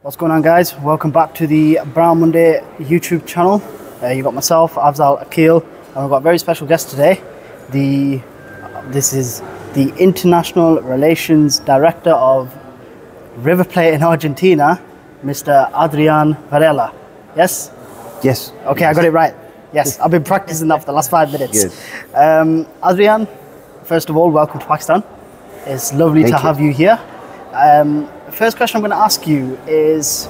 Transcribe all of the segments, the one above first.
What's going on, guys? Welcome back to the Brown Munde YouTube channel. You got myself, Afzal Akil, and we've got a very special guest today. This is the International Relations Director of River Plate in Argentina, Mr. Adrien Varela. Yes? Yes. Okay, I got it right. Yes, I've been practicing that for the last 5 minutes. Yes. Adrien, first of all, welcome to Pakistan. It's lovely to have you here. First question I'm going to ask you is,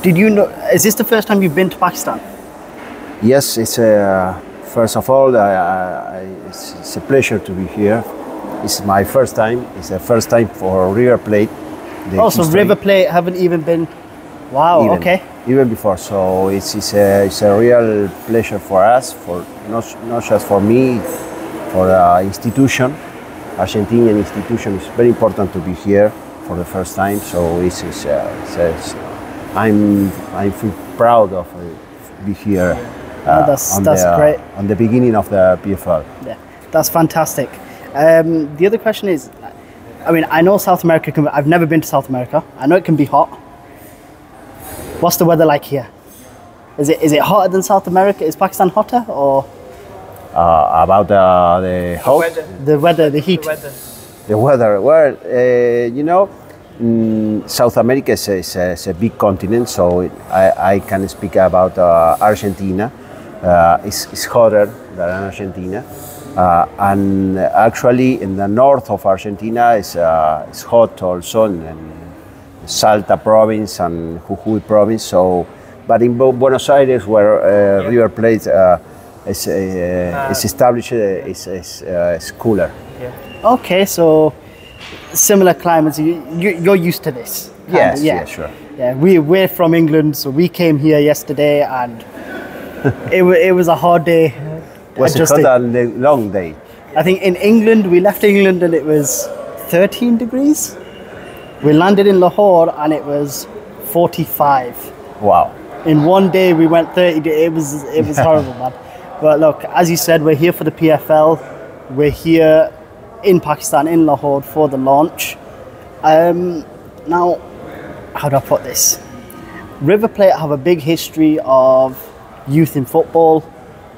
is this the first time you've been to Pakistan? Yes, it's first of all, it's a pleasure to be here. It's my first time. It's the first time for River Plate. So River Plate haven't even been. Wow. Okay. Even before, so it's a real pleasure for us, for not just for me, for the institution, Argentinian institution. It's very important to be here for the first time. So I'm feel proud of be here. That's great. On the beginning of the PFL. Yeah, that's fantastic. The other question is, I mean, I know South America I've never been to South America. I know it can be hot. What's the weather like here? Is it hotter than South America? Is Pakistan hotter or? About the hot? The weather, the heat. The weather. Well, South America is a big continent, so I can speak about Argentina. It's hotter than Argentina, and actually in the north of Argentina it's hot also, in Salta province and Jujuy province. So, but in Buenos Aires, where River Plate is established, is cooler. Yeah. Okay, so similar climates. You're used to this. Yes, yeah, sure. Yeah, we're from England, so we came here yesterday, and it was a hard day. It was a hot and long day. I think in England, we left England and it was 13 degrees. We landed in Lahore and it was 45. Wow. In one day we went 30. It was horrible, man. But look, as you said, we're here for the PFL. We're here in Pakistan, in Lahore, for the launch. Now, how do I put this? River Plate have a big history of youth in football.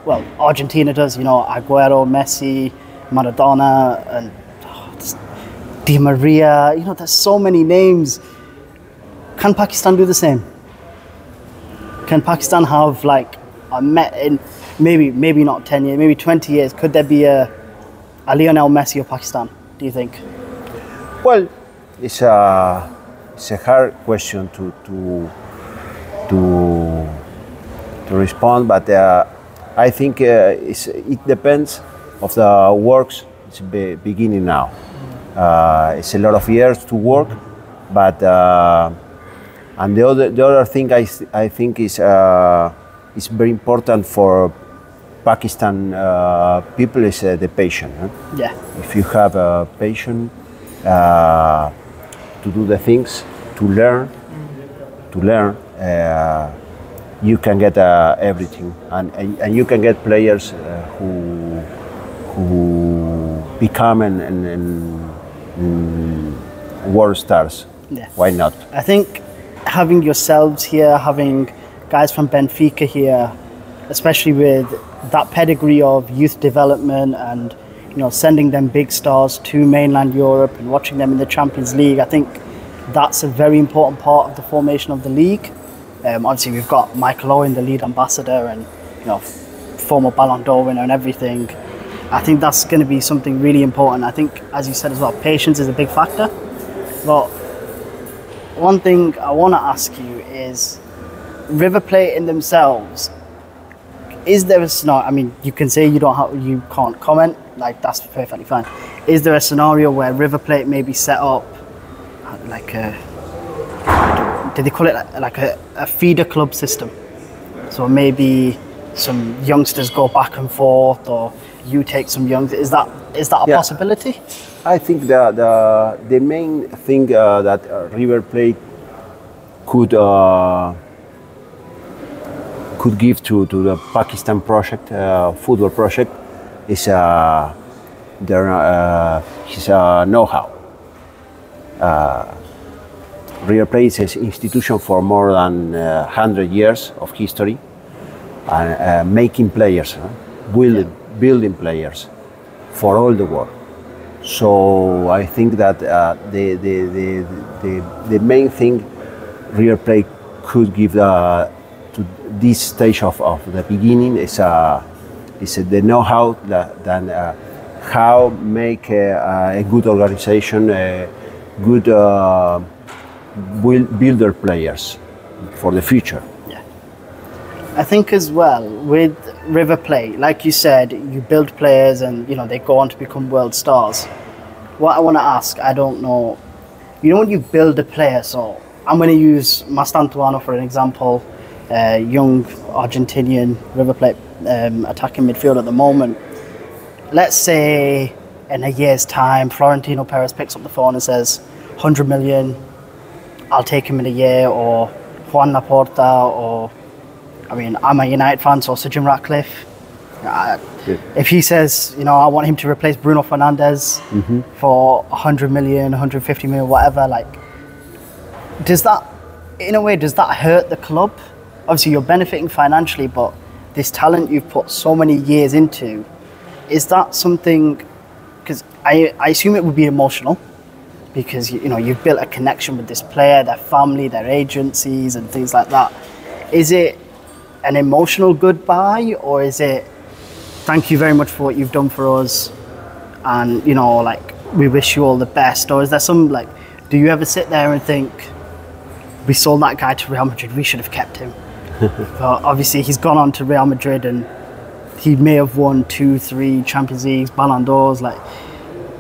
Well, Argentina does, Aguero, Messi, Maradona, and Di Maria. There's so many names. Can Pakistan do the same? Can Pakistan have in maybe not 10 years, maybe 20 years? Could there be a Lionel Messi of Pakistan, do you think? Well, it's a hard question to respond, but I think it depends of the works. It's beginning now. It's a lot of years to work, but and the other thing I think is very important for Pakistan people is the patience. Huh? Yeah. If you have a patience to do the things, to learn, you can get everything, and you can get players who become world stars. Yeah. Why not? I think having yourselves here, having guys from Benfica here, especially with that pedigree of youth development and sending them big stars to mainland Europe and watching them in the Champions League, I think that's a very important part of the formation of the league. Obviously, we've got Michael Owen, the lead ambassador, and former Ballon d'Or winner and everything. I think that's going to be something really important. I think, as you said as well, patience is a big factor. But one thing I want to ask you is, River Plate in themselves, is there a scenario? I mean, you can say you can't comment. That's perfectly fine. Is there a scenario where River Plate may be set up did they call it a feeder club system? So maybe some youngsters go back and forth, or you take some young. Is that a possibility? I think the main thing that River Plate could give to the Pakistan project, football project, is his know-how. River Plate is an institution for more than 100 years of history, and making players, building players for all the world. So I think that the main thing River Plate could give to this stage of the beginning is the know-how that how make a good organization, a good builder players for the future. Yeah, I think as well with River Plate, like you said, you build players and they go on to become world stars. What I want to ask, I don't know, when you build a player, so I'm going to use Mastantuono for an example, young Argentinian River Plate attacking midfield at the moment. Let's say in a year's time, Florentino Perez picks up the phone and says, 100 million, I'll take him in a year, or Juan Laporta, or, I'm a United fan, so Sir Jim Ratcliffe. If he says, I want him to replace Bruno Fernandes for 100 million, 150 million, whatever, does that hurt the club? Obviously, you're benefiting financially, but this talent you've put so many years into, is that something, because I assume it would be emotional, because you've built a connection with this player, their family, their agencies and things like that. Is it an emotional goodbye, or is it thank you very much for what you've done for us, and we wish you all the best? Or is there some do you ever sit there and think, we sold that guy to Real Madrid, we should have kept him? But obviously he's gone on to Real Madrid and he may have won 2-3 Champions Leagues, Ballon d'Ors.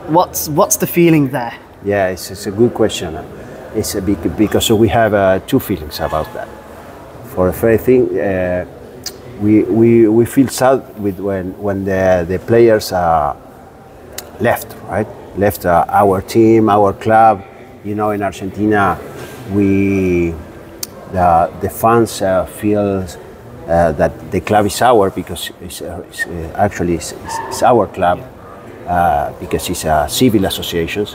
What's the feeling there? Yeah, it's a good question. It's a big, because we have two feelings about that. For the first thing, we feel sad with when the players left, right? Left our team, our club. In Argentina, the fans feel that the club is ours, because it's our club, because it's a civil association.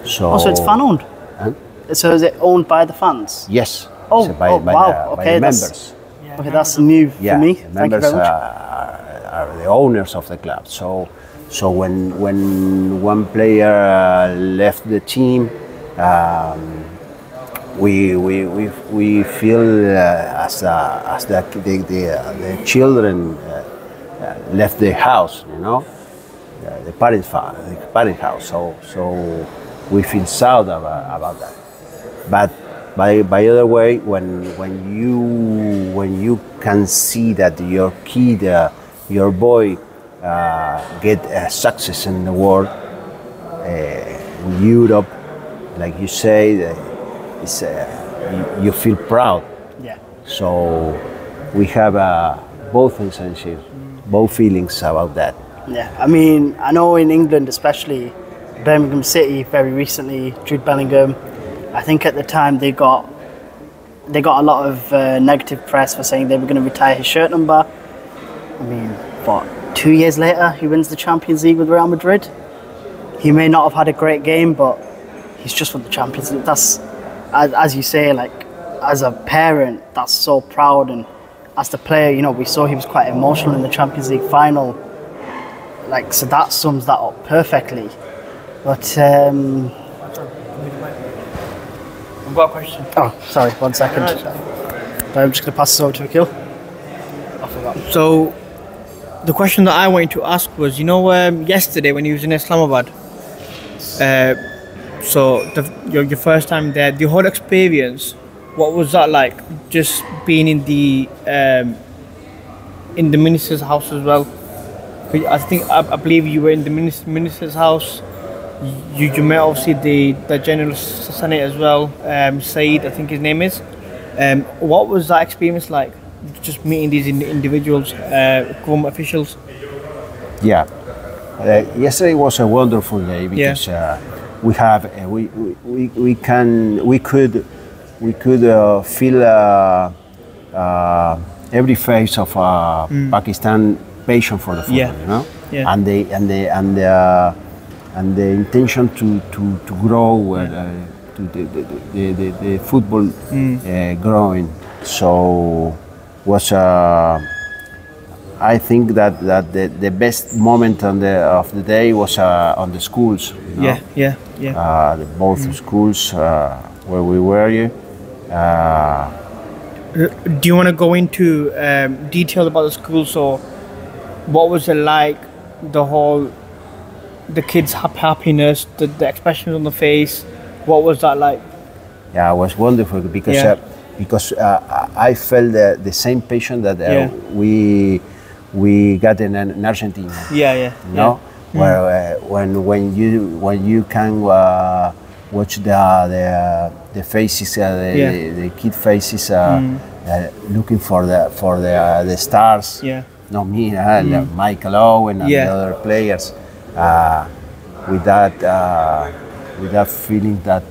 So it's fan owned. Huh? So is it owned by the fans? Yes. Oh, by the members. Okay, that's new for me. The members are the owners of the club. So when one player left the team, we feel as the children left the house, the parent house. So we feel sad about that. But by other way, when you can see that your kid, your boy, get success in the world, in Europe, like you say, you feel proud. Yeah. So we have both sensations, both feelings about that. Yeah, I know in England, especially Birmingham City, very recently, Jude Bellingham, I think at the time they got a lot of negative press for saying they were going to retire his shirt number. 2 years later, he wins the Champions League with Real Madrid. He may not have had a great game, but he's just won the Champions League. That's, as you say, as a parent, that's so proud. And as the player, we saw he was quite emotional in the Champions League final. So that sums that up perfectly. But I've got a question. Oh, sorry, 1 second. I'm just going to pass this over to Akil. I forgot. So, the question that I wanted to ask was, yesterday when you was in Islamabad, your first time there, the whole experience, what was that like? Just being in the minister's house as well. I believe you were in the minister's house. You met obviously the General Senate as well, Said, I think his name is. What was that experience like? Just meeting these individuals, government officials? Yeah, yesterday was a wonderful day because we could feel every face of Pakistan passion for the football, and the intention to grow, the football growing. So was I think that the best moment of the day was on the schools. You know? Both schools where we were. Do you want to go into detail about the school? So, what was it like? The kids' happiness, the expressions on the face. What was that like? Yeah, it was wonderful because I felt the same passion that we got in Argentina. You know, where when you can watch the faces, the kid faces, looking for the stars. Not me, Michael Owen and the other players. With that feeling, that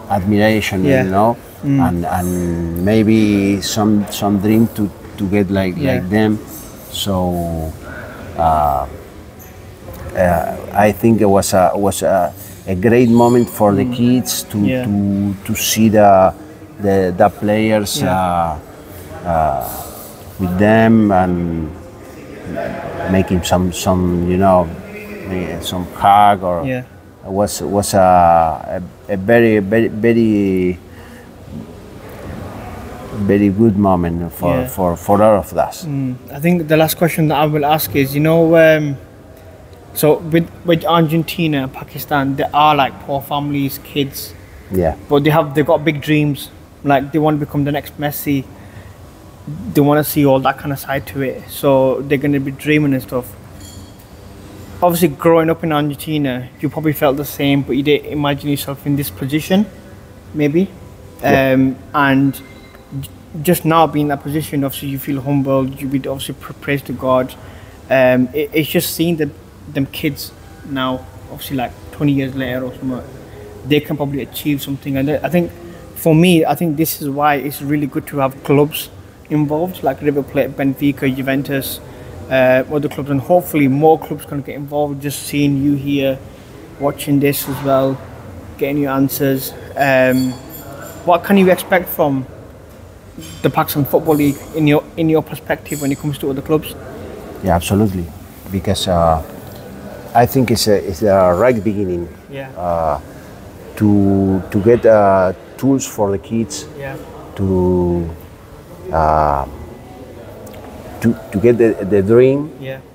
admiration, you know, and maybe some dream to get like them. So I think it was a great moment for the kids to see the players with them and making some you know, some hug or it was a very good moment for all of us. I think the last question that I will ask is, you know, so with Argentina and Pakistan, they are like poor families, kids, but they've got big dreams, like they want to become the next Messi. They want to see all that kind of side to it, so they're going to be dreaming and stuff. Obviously, growing up in Argentina, you probably felt the same, but you didn't imagine yourself in this position, maybe. And just now being in that position, obviously you feel humbled, you would obviously praise to God. It's just seeing them kids now, obviously like 20 years later or something, they can probably achieve something. And I think, for me, I think this is why it's really good to have clubs involved, like River Plate, Benfica, Juventus, other clubs, and hopefully more clubs can get involved. Just seeing you here, watching this as well, getting your answers. What can you expect from the Pakistan Football League in your perspective when it comes to other clubs? Yeah, absolutely, because I think it's a right beginning to get tools for the kids to get the dream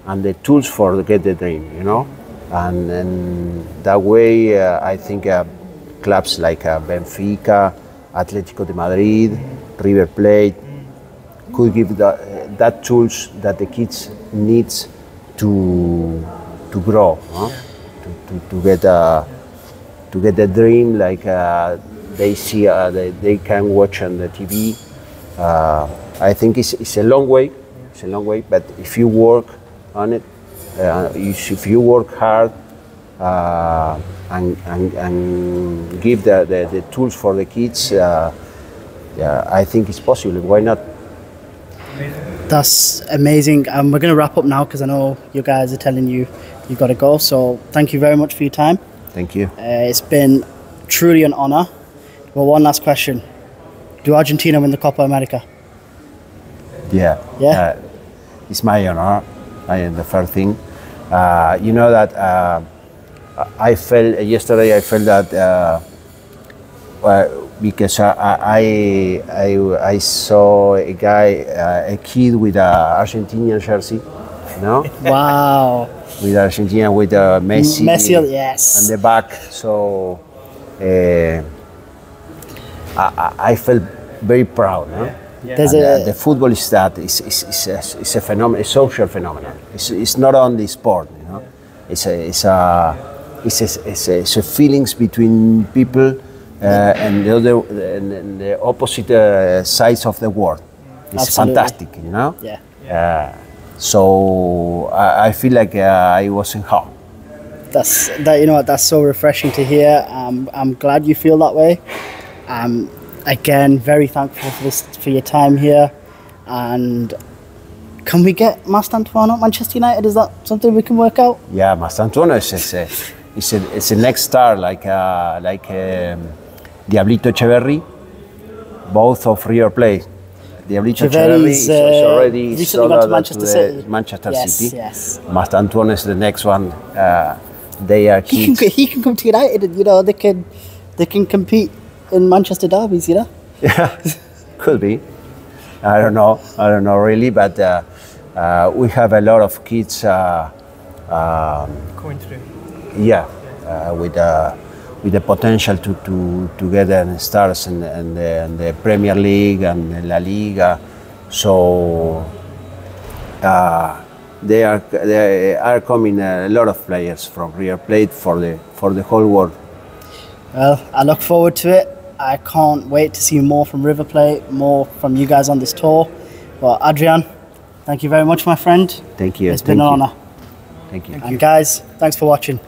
and the tools for get the dream, you know, and that way I think clubs like Benfica, Atlético de Madrid, River Plate could give that tools that the kids needs to grow, to get the dream like they see, they can watch on the TV. I think it's a long way. It's a long way, but if you work on it, if you work hard and give the tools for the kids, I think it's possible. Why not? That's amazing. We're going to wrap up now because I know you guys are telling you got to go. So thank you very much for your time. Thank you. It's been truly an honor. Well, one last question. Do Argentina win the Copa America? Yeah. It's my honor. The first thing. You know that I felt yesterday. I felt that because I saw a guy, a kid with a Argentinian jersey, you know. Wow. With Argentina, with Messi. Messi, yes. On the back, so I felt very proud. No? The football is that it's a phenomenon, a social phenomenon. It's not only sport, you know. It's a feelings between people and the opposite sides of the world. It's fantastic, you know. So I feel like I was in home. That's so refreshing to hear. I'm glad you feel that way. Again, very thankful for your time here. And can we get Mastantuono at Manchester United? Is that something we can work out? Yeah, Mastantuono is a next star, like Diablito Echeverry, both of River Plate. Diablito Echeverry Echeverry's, is already recently sold gone to out Manchester City. Manchester Yes, City. yes. Mastantuono is the next one. They are kids. He can come to United, and, you know, they can compete in Manchester derbies, you know. Yeah, could be. I don't know really, but we have a lot of kids. Going through. Yeah, with the potential to get in stars in the Premier League and La Liga. So there are coming a lot of players from River Plate for the whole world. Well, I look forward to it. I can't wait to see more from River Plate, more from you guys on this tour. But Adrien, thank you very much, my friend. Thank you. It's been an honour. Thank you. And guys, thanks for watching.